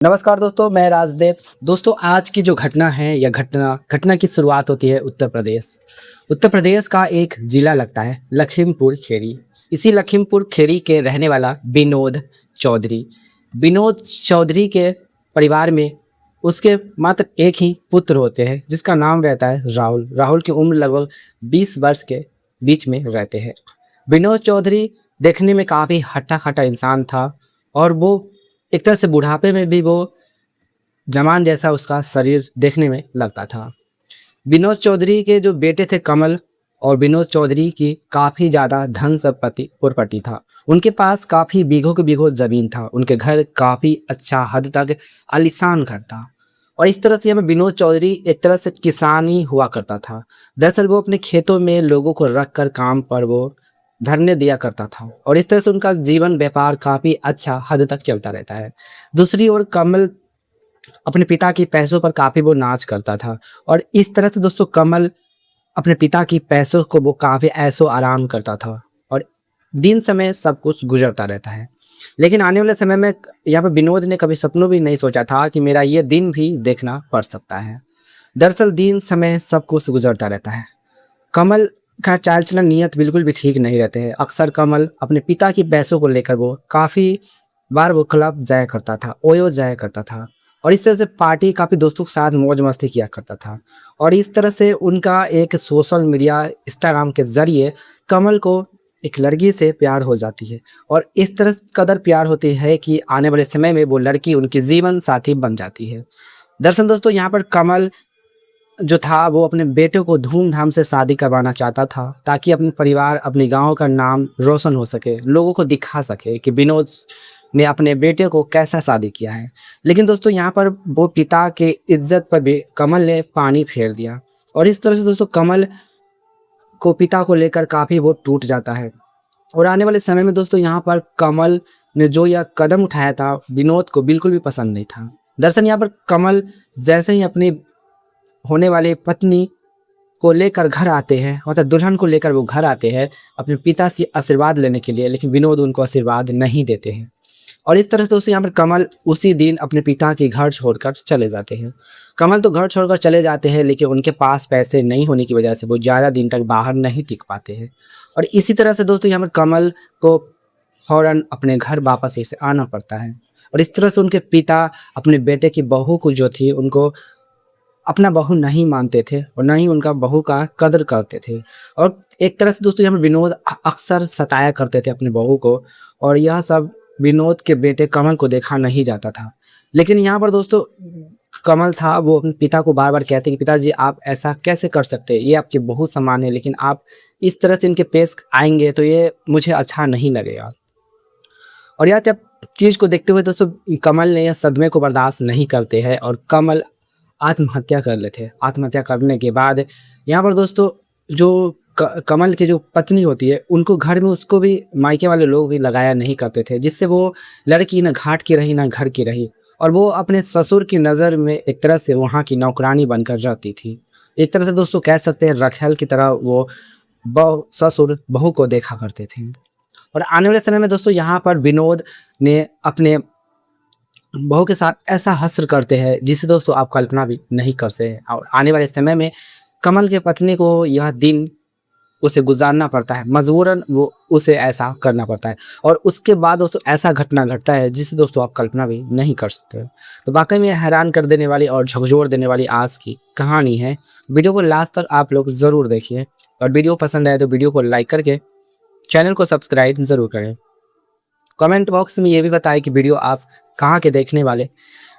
नमस्कार दोस्तों, मैं राजदेव। दोस्तों, आज की जो घटना है या घटना की शुरुआत होती है उत्तर प्रदेश। उत्तर प्रदेश का एक ज़िला लगता है लखीमपुर खीरी। इसी लखीमपुर खीरी के रहने वाला विनोद चौधरी। विनोद चौधरी के परिवार में उसके मात्र एक ही पुत्र होते हैं जिसका नाम रहता है राहुल। राहुल की उम्र लगभग 20 वर्ष के बीच में रहते हैं। विनोद चौधरी देखने में काफ़ी हट्टा-कट्टा इंसान था और वो एक तरह से बुढ़ापे में भी वो जवान जैसा उसका शरीर देखने में लगता था। विनोद चौधरी के जो बेटे थे कमल, और विनोद चौधरी की काफ़ी ज़्यादा धन संपत्ति प्रॉपर्टी था। उनके पास काफ़ी बीघों के बीघों ज़मीन था। उनके घर काफ़ी अच्छा हद तक आलीशान घर था। और इस तरह से हमें विनोद चौधरी एक तरह से किसानी हुआ करता था। दरअसल वो अपने खेतों में लोगों को रख कर काम पर वो धरने दिया करता था और इस तरह से उनका जीवन व्यापार काफ़ी अच्छा हद तक चलता रहता है। दूसरी ओर कमल अपने पिता के पैसों पर काफ़ी वो नाच करता था और इस तरह से दोस्तों कमल अपने पिता की पैसों को वो काफ़ी ऐशो आराम करता था और दिन समय सब कुछ गुजरता रहता है। लेकिन आने वाले समय में यहाँ पर विनोद ने कभी सपनों भी नहीं सोचा था कि मेरा ये दिन भी देखना पड़ सकता है। दरअसल दिन समय सब कुछ गुजरता रहता है। कमल का चाल चलन नियत बिल्कुल भी ठीक नहीं रहते हैं। अक्सर कमल अपने पिता की पैसों को लेकर वो काफ़ी बार वो क्लब जाया करता था, ओयो जाया करता था और इस तरह से पार्टी काफ़ी दोस्तों के साथ मौज मस्ती किया करता था। और इस तरह से उनका एक सोशल मीडिया इंस्टाग्राम के ज़रिए कमल को एक लड़की से प्यार हो जाती है और इस तरह कदर प्यार होती है कि आने वाले समय में वो लड़की उनकी जीवन साथी बन जाती है। दरअसल दोस्तों यहाँ पर कमल जो था वो अपने बेटे को धूमधाम से शादी करवाना चाहता था ताकि अपने परिवार, अपने गांव का नाम रोशन हो सके, लोगों को दिखा सके कि विनोद ने अपने बेटे को कैसा शादी किया है। लेकिन दोस्तों यहाँ पर वो पिता के इज्जत पर भी कमल ने पानी फेर दिया और इस तरह से दोस्तों कमल को पिता को लेकर काफ़ी वो टूट जाता है। और आने वाले समय में दोस्तों यहाँ पर कमल ने जो यह कदम उठाया था विनोद को बिल्कुल भी पसंद नहीं था। दरअसल यहाँ पर कमल जैसे ही अपनी होने वाली पत्नी को लेकर घर आते हैं, मतलब दुल्हन को लेकर वो घर आते हैं अपने पिता से आशीर्वाद लेने के लिए, लेकिन विनोद उनको आशीर्वाद नहीं देते हैं। और इस तरह से दोस्तों यहाँ पर कमल उसी दिन अपने पिता के घर छोड़कर चले जाते हैं। कमल तो घर छोड़कर चले जाते हैं लेकिन उनके पास पैसे नहीं होने की वजह से वो ज़्यादा दिन तक बाहर नहीं टिक पाते हैं। और इसी तरह से दोस्तों यहाँ पर कमल को फ़ौरन अपने घर वापस ऐसे आना पड़ता है। और इस तरह से उनके पिता अपने बेटे की बहू को जो थी उनको अपना बहू नहीं मानते थे और ना ही उनका बहू का कदर करते थे। और एक तरह से दोस्तों यहाँ पर विनोद अक्सर सताया करते थे अपने बहू को और यह सब विनोद के बेटे कमल को देखा नहीं जाता था। लेकिन यहाँ पर दोस्तों कमल था वो अपने पिता को बार बार कहते कि पिताजी आप ऐसा कैसे कर सकते हैं, ये आपकी बहू समान है, लेकिन आप इस तरह से इनके पेश आएंगे तो ये मुझे अच्छा नहीं लगेगा। और यह जब चीज़ को देखते हुए दोस्तों कमल ने यह सदमे को बर्दाश्त नहीं करते हैं और कमल आत्महत्या कर लेते हैं। आत्महत्या करने के बाद यहाँ पर दोस्तों जो कमल की जो पत्नी होती है उनको घर में उसको भी मायके वाले लोग भी लगाया नहीं करते थे, जिससे वो लड़की ना घाट की रही ना घर की रही और वो अपने ससुर की नज़र में एक तरह से वहाँ की नौकरानी बनकर रहती थी। एक तरह से दोस्तों कह सकते हैं रखेल की तरह वो ससुर बहू को देखा करते थे। और आने वाले समय में दोस्तों यहाँ पर विनोद ने अपने बहू के साथ ऐसा हश्र करते हैं जिसे दोस्तों आप कल्पना भी नहीं कर सकते। और आने वाले समय में कमल के पत्नी को यह दिन उसे गुजारना पड़ता है, मजबूरन वो उसे ऐसा करना पड़ता है और उसके बाद दोस्तों ऐसा घटना घटता है जिसे दोस्तों आप कल्पना भी नहीं कर सकते। तो वाकई में हैरान कर देने वाली और झकझोर देने वाली आज की कहानी है। वीडियो को लास्ट तक आप लोग ज़रूर देखिए और वीडियो पसंद आए तो वीडियो को लाइक करके चैनल को सब्सक्राइब ज़रूर करें। कमेंट बॉक्स में ये भी बताएं कि वीडियो आप कहाँ के देखने वाले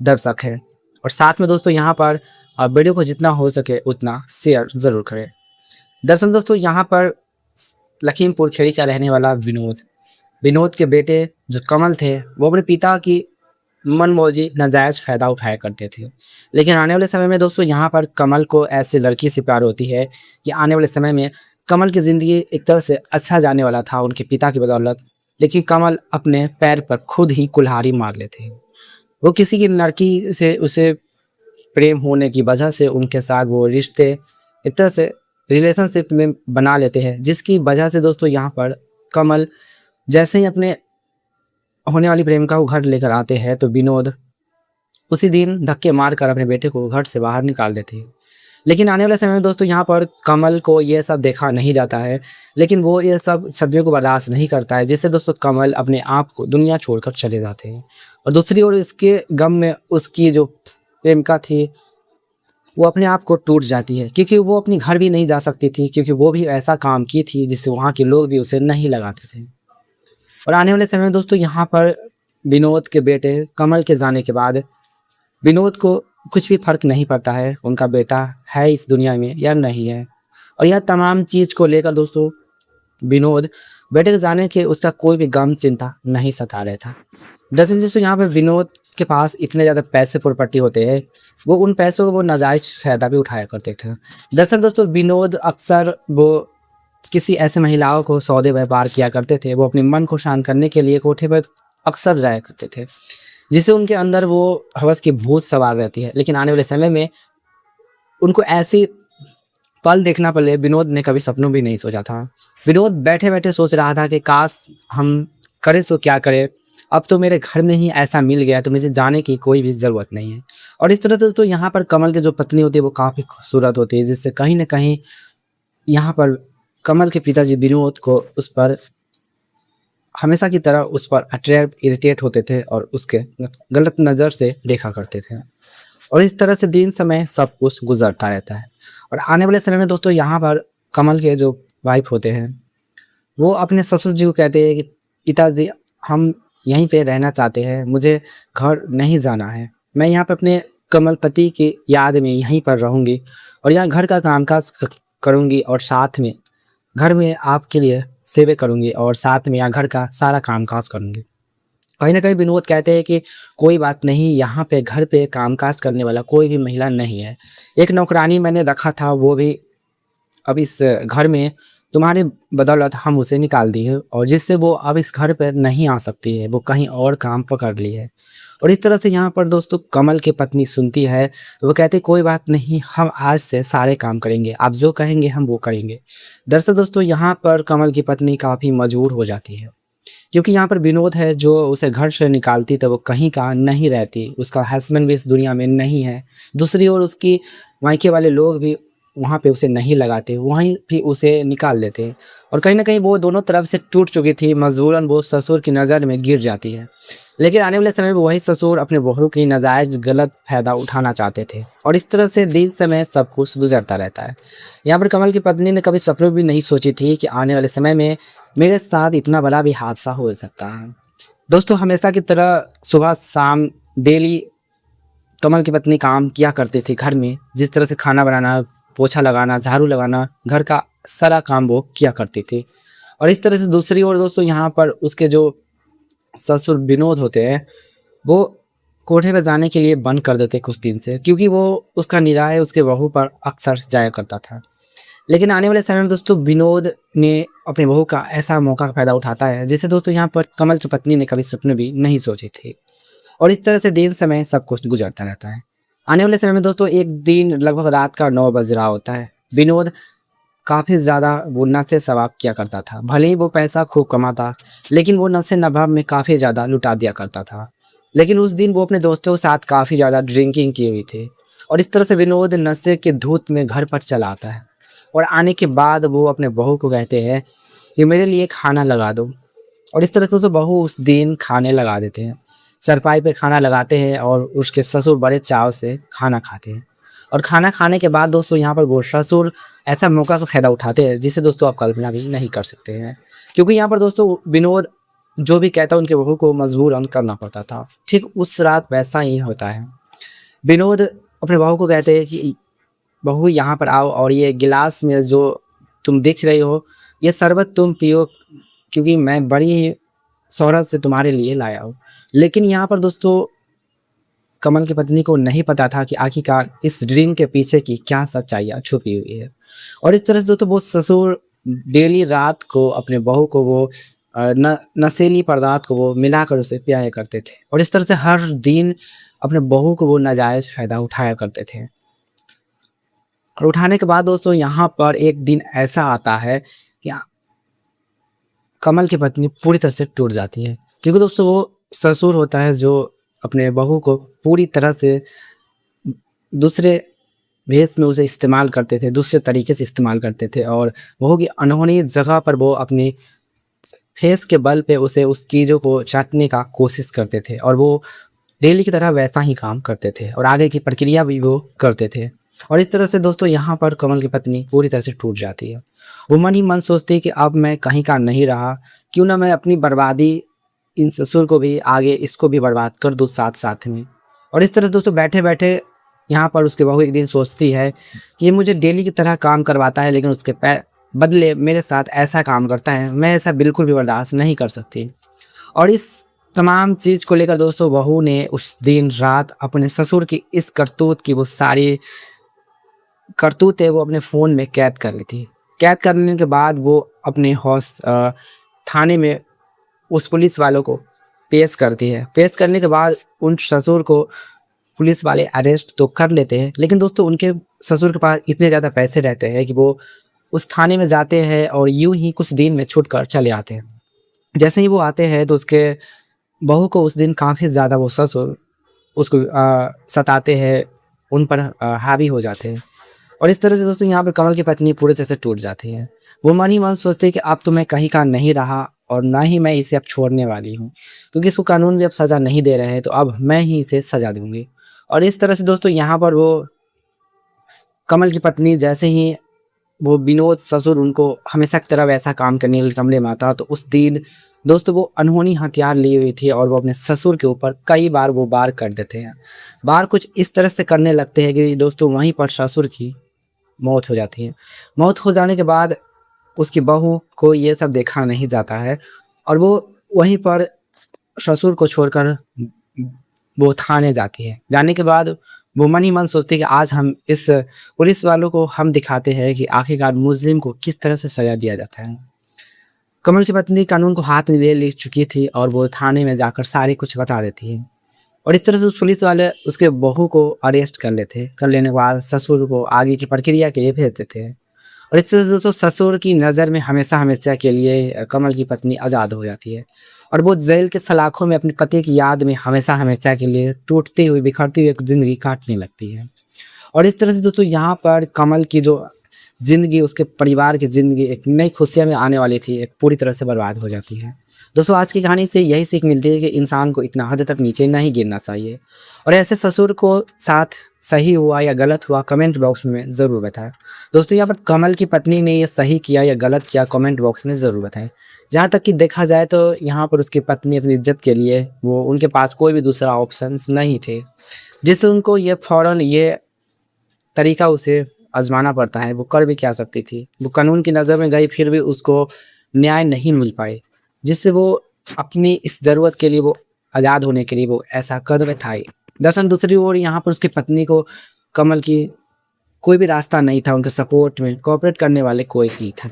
दर्शक हैं और साथ में दोस्तों यहाँ पर वीडियो को जितना हो सके उतना शेयर ज़रूर करें। दरअसल दोस्तों यहाँ पर लखीमपुर खीरी का रहने वाला विनोद के बेटे जो कमल थे वो अपने पिता की मनमौजी नाजायज़ फ़ायदा उठाया करते थे। लेकिन आने वाले समय में दोस्तों यहाँ पर कमल को ऐसी लड़की से प्यार होती है कि आने वाले समय में कमल की ज़िंदगी एक तरह से अच्छा जाने वाला था उनके पिता की बदौलत, लेकिन कमल अपने पैर पर खुद ही कुल्हाड़ी मार लेते हैं। वो किसी की लड़की से उसे प्रेम होने की वजह से उनके साथ वो रिश्ते एक तरह से रिलेशनशिप में बना लेते हैं, जिसकी वजह से दोस्तों यहाँ पर कमल जैसे ही अपने होने वाली प्रेमिका को घर लेकर आते हैं तो विनोद उसी दिन धक्के मारकर अपने बेटे को घर से बाहर निकाल देती है। लेकिन आने वाले समय में दोस्तों यहाँ पर कमल को ये सब देखा नहीं जाता है, लेकिन वो ये सब सदियों को बर्दाश्त नहीं करता है, जिससे दोस्तों कमल अपने आप को दुनिया छोड़कर चले जाते हैं। और दूसरी ओर इसके गम में उसकी जो प्रेमिका थी वो अपने आप को टूट जाती है, क्योंकि वो अपनी घर भी नहीं जा सकती थी, क्योंकि वो भी ऐसा काम की थी जिससे वहाँ के लोग भी उसे नहीं लगाते थे। और आने वाले समय में दोस्तों यहाँ पर विनोद के बेटे कमल के जाने के बाद विनोद को कुछ भी फर्क नहीं पड़ता है उनका बेटा है इस दुनिया में या नहीं है। और यह तमाम चीज़ को लेकर दोस्तों विनोद बेटे के जाने के उसका कोई भी गम चिंता नहीं सता रहा था। दरअसल दोस्तों यहाँ पर विनोद के पास इतने ज़्यादा पैसे प्रॉपर्टी होते हैं, वो उन पैसों को वो नाजायज़ फ़ायदा भी उठाया करते थे। दरअसल दोस्तों विनोद अक्सर वो किसी ऐसे महिलाओं को सौदे व्यापार किया करते थे। वो अपने मन को शांत करने के लिए कोठे पर अक्सर जाया करते थे, जिससे उनके अंदर वो हवस की भूत सवार रहती है। लेकिन आने वाले समय में उनको ऐसी पल देखना पड़े विनोद ने कभी सपनों भी नहीं सोचा था। विनोद बैठे बैठे सोच रहा था कि काश हम करें तो क्या करें, अब तो मेरे घर में ही ऐसा मिल गया तो मुझे जाने की कोई भी ज़रूरत नहीं है। और इस तरह से तो यहाँ पर कमल की जो पत्नी होती है वो काफ़ी खूबसूरत होती है, जिससे कहीं ना कहीं यहाँ पर कमल के पिताजी विनोद को उस पर हमेशा की तरह उस पर अट्रैक्ट इरिटेट होते थे और उसके गलत नज़र से देखा करते थे। और इस तरह से दिन समय सब कुछ गुजरता रहता है। और आने वाले समय में दोस्तों यहाँ पर कमल के जो वाइफ होते हैं वो अपने ससुर जी को कहते हैं कि पिताजी हम यहीं पे रहना चाहते हैं, मुझे घर नहीं जाना है, मैं यहाँ पर अपने कमलपति की याद में यहीं पर रहूँगी और यहाँ घर का कामकाज करूँगी और साथ में घर में आपके लिए सेवा करूँगी और साथ में यहाँ घर का सारा कामकाज करूँगी। कहीं ना कहीं विनोद कहते हैं कि कोई बात नहीं, यहाँ पे घर पे कामकाज करने वाला कोई भी महिला नहीं है, एक नौकरानी मैंने रखा था वो भी अब इस घर में तुम्हारे बदौलत हम उसे निकाल दी है और जिससे वो अब इस घर पर नहीं आ सकती है, वो कहीं और काम पकड़ ली है। और इस तरह से यहाँ पर दोस्तों कमल की पत्नी सुनती है तो वो कहते कोई बात नहीं, हम आज से सारे काम करेंगे, आप जो कहेंगे हम वो करेंगे। दरअसल दोस्तों यहाँ पर कमल की पत्नी काफ़ी मजबूर हो जाती है, क्योंकि यहाँ पर विनोद है जो उसे घर से निकालती तो वो कहीं का नहीं रहती, उसका हस्बैंड भी इस दुनिया में नहीं है। दूसरी ओर उसकी मायके वाले लोग भी वहाँ पे उसे नहीं लगाते, वहीं भी उसे निकाल देते। और कहीं ना कहीं वो दोनों तरफ से टूट चुकी थी, मजबूरन वो ससुर की नज़र में गिर जाती है। लेकिन आने वाले समय में वही ससुर अपने बहू की नाजायज़ गलत फ़ायदा उठाना चाहते थे और इस तरह से दिन समय सब कुछ गुजरता रहता है। यहाँ पर कमल की पत्नी ने कभी सपनों भी नहीं सोची थी कि आने वाले समय में मेरे साथ इतना बड़ा भी हादसा हो सकता है। दोस्तों हमेशा की तरह सुबह शाम डेली कमल की पत्नी काम किया करती थी घर में, जिस तरह से खाना बनाना, पोछा लगाना, झाड़ू लगाना, घर का सारा काम वो किया करती थी। और इस तरह से दूसरी ओर दोस्तों यहाँ पर उसके जो ससुर विनोद होते हैं वो कोठे पे जाने के लिए बंद कर देते कुछ दिन से, क्योंकि वो उसका निगाह उसके बहू पर अक्सर जाया करता था। लेकिन आने वाले समय में दोस्तों विनोद ने अपने बहू का ऐसा मौका का फ़ायदा उठाता है जिसे दोस्तों यहाँ पर कमल की पत्नी ने कभी सपने भी नहीं सोची थी। और इस तरह से दिन समय सब कुछ गुजरता रहता है। आने वाले समय में दोस्तों एक दिन लगभग रात का 9 बज रहा होता है। विनोद काफ़ी ज़्यादा वो नशे शराब किया करता था, भले ही वो पैसा खूब कमाता लेकिन वो नशे नबाब में काफ़ी ज़्यादा लुटा दिया करता था। लेकिन उस दिन वो अपने दोस्तों के साथ काफ़ी ज़्यादा ड्रिंकिंग की हुई थी और इस तरह से विनोद नशे के धूत में घर पर चला आता है और आने के बाद वो अपने बहू को कहते हैं कि मेरे लिए खाना लगा दो। और इस तरह से बहू उस दिन खाने लगा देते हैं, चारपाई पे खाना लगाते हैं और उसके ससुर बड़े चाव से खाना खाते हैं। और खाना खाने के बाद दोस्तों यहाँ पर वो ससुर ऐसा मौका का फ़ायदा उठाते हैं जिसे दोस्तों आप कल्पना भी नहीं कर सकते हैं, क्योंकि यहाँ पर दोस्तों विनोद जो भी कहता उनके बहू को मजबूरन करना पड़ता था। ठीक उस रात वैसा ही होता है। विनोद अपने बहू को कहते हैं कि बहू यहाँ पर आओ और ये गिलास में जो तुम देख रही हो ये शरबत तुम पियो, क्योंकि मैं बड़ी शौहरत से तुम्हारे लिए लाया हूँ। लेकिन यहाँ पर दोस्तों कमल की पत्नी को नहीं पता था कि आखिरकार इस ड्रिंक के पीछे की क्या सच्चाइयाँ छुपी हुई है। और इस तरह से दोस्तों वो ससुर डेली रात को अपने बहू को वो नशीली पदार्थ को वो मिलाकर उसे पियाया करते थे और इस तरह से हर दिन अपने बहू को वो नाजायज़ फ़ायदा उठाया करते थे। और उठाने के बाद दोस्तों यहाँ पर एक दिन ऐसा आता है कि कमल की पत्नी पूरी तरह से टूट जाती है, क्योंकि दोस्तों वो ससुर होता है जो अपने बहू को पूरी तरह से दूसरे भेष में उसे इस्तेमाल करते थे, दूसरे तरीके से इस्तेमाल करते थे और बहू की अनहोनी जगह पर वो अपनी फेस के बल पे उसे उस चीज़ों को चाटने का कोशिश करते थे और वो डेली की तरह वैसा ही काम करते थे और आगे की प्रक्रिया भी वो करते थे। और इस तरह से दोस्तों यहाँ पर कमल की पत्नी पूरी तरह से टूट जाती है। वो मन ही मन सोचती है कि अब मैं कहीं का नहीं रहा, क्यों ना मैं अपनी बर्बादी इन ससुर को भी आगे इसको भी बर्बाद कर दूँ साथ साथ में। और इस तरह से दोस्तों बैठे बैठे यहाँ पर उसकी बहू एक दिन सोचती है कि ये मुझे डेली की तरह काम करवाता है, लेकिन उसके बदले मेरे साथ ऐसा काम करता है, मैं ऐसा बिल्कुल भी बर्दाश्त नहीं कर सकती। और इस तमाम चीज़ को लेकर दोस्तों बहू ने उस दिन रात अपने ससुर की इस करतूत की वो सारी करतूत है वो अपने फ़ोन में कैद कर ली थी। कैद करने के बाद वो अपने थाने में उस पुलिस वालों को पेश करती है। पेश करने के बाद उन ससुर को पुलिस वाले अरेस्ट तो कर लेते हैं, लेकिन दोस्तों उनके ससुर के पास इतने ज़्यादा पैसे रहते हैं कि वो उस थाने में जाते हैं और यूं ही कुछ दिन में छूट कर चले आते हैं। जैसे ही वो आते हैं तो उसके बहू को उस दिन काफ़ी ज़्यादा वो ससुर उसको सताते हैं, उन पर हावी हो जाते हैं। और इस तरह से दोस्तों यहाँ पर कमल की पत्नी पूरी तरह से टूट जाती है। वो मन ही मन सोचती है कि अब तो मैं कहीं का नहीं रहा और ना ही मैं इसे अब छोड़ने वाली हूँ, क्योंकि इसको कानून भी अब सज़ा नहीं दे रहे हैं, तो अब मैं ही इसे सज़ा दूँगी। और इस तरह से दोस्तों यहाँ पर वो कमल की पत्नी जैसे ही वो विनोद ससुर उनको हमेशा की तरह वैसा काम करने के लिए कमरे में आता, तो उस दिन दोस्तों वो अनहोनी हथियार ली हुई थी और वो अपने ससुर के ऊपर कई बार वो वार कर देते हैं। वार कुछ इस तरह से करने लगते हैं कि दोस्तों वहीं पर ससुर की मौत हो जाती है। मौत हो जाने के बाद उसकी बहू को ये सब देखा नहीं जाता है और वो वहीं पर ससुर को छोड़कर वो थाने जाती है। जाने के बाद वो मन ही मन सोचती है कि आज हम इस पुलिस वालों को हम दिखाते हैं कि आखिरकार मुस्लिम को किस तरह से सज़ा दिया जाता है। कमल की पत्नी कानून को हाथ में ले चुकी थी और वो थाने में जाकर सारी कुछ बता देती है और इस तरह से उस पुलिस वाले उसके बहू को अरेस्ट कर लेने के बाद ससुर को आगे की प्रक्रिया के लिए भेज देते हैं। और इस तरह से दोस्तों ससुर की नज़र में हमेशा हमेशा के लिए कमल की पत्नी आज़ाद हो जाती है और वो जेल के सलाखों में अपने पति की याद में हमेशा हमेशा के लिए टूटती हुई बिखरती हुई एक ज़िंदगी काटने लगती है। और इस तरह से दोस्तों यहाँ पर कमल की जो ज़िंदगी, उसके परिवार की ज़िंदगी एक नई खुशियाँ में आने वाली थी, एक पूरी तरह से बर्बाद हो जाती है। दोस्तों आज की कहानी से यही सीख मिलती है कि इंसान को इतना हद तक नीचे नहीं गिरना चाहिए और ऐसे ससुर को साथ सही हुआ या गलत हुआ कमेंट बॉक्स में ज़रूर बताएं। दोस्तों यहाँ पर कमल की पत्नी ने ये सही किया या गलत किया कमेंट बॉक्स में ज़रूर बताएं। जहाँ तक कि देखा जाए तो यहाँ पर उसकी पत्नी अपनी इज्जत के लिए वो उनके पास कोई भी दूसरा ऑप्शंस नहीं थे, जिससे उनको ये फ़ौरन ये तरीका उसे आजमाना पड़ता है। वो कर भी क्या सकती थी, वो कानून की नज़र में गई फिर भी उसको न्याय नहीं मिल पाए, जिससे वो अपनी इस ज़रूरत के लिए वो आज़ाद होने के लिए वो ऐसा कदम उठाई। दरअसल दूसरी ओर यहाँ पर उसकी पत्नी को कमल की कोई भी रास्ता नहीं था, उनके सपोर्ट में कोऑपरेट करने वाले कोई नहीं था।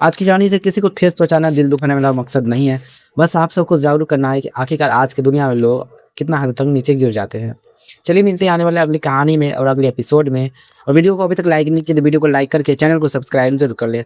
आज की कहानी से किसी को ठेस पहुँचाना, दिल दुखाने वाला मकसद नहीं है, बस आप सबको जागरूक करना है कि आखिरकार आज की दुनिया में लोग कितना हद तक नीचे गिर जाते हैं। चलिए मिलते हैं आने वाले अगली कहानी में और अगले एपिसोड में। और वीडियो को अभी तक लाइक नहीं किया तो वीडियो को लाइक करके चैनल को सब्सक्राइब जरूर कर ले।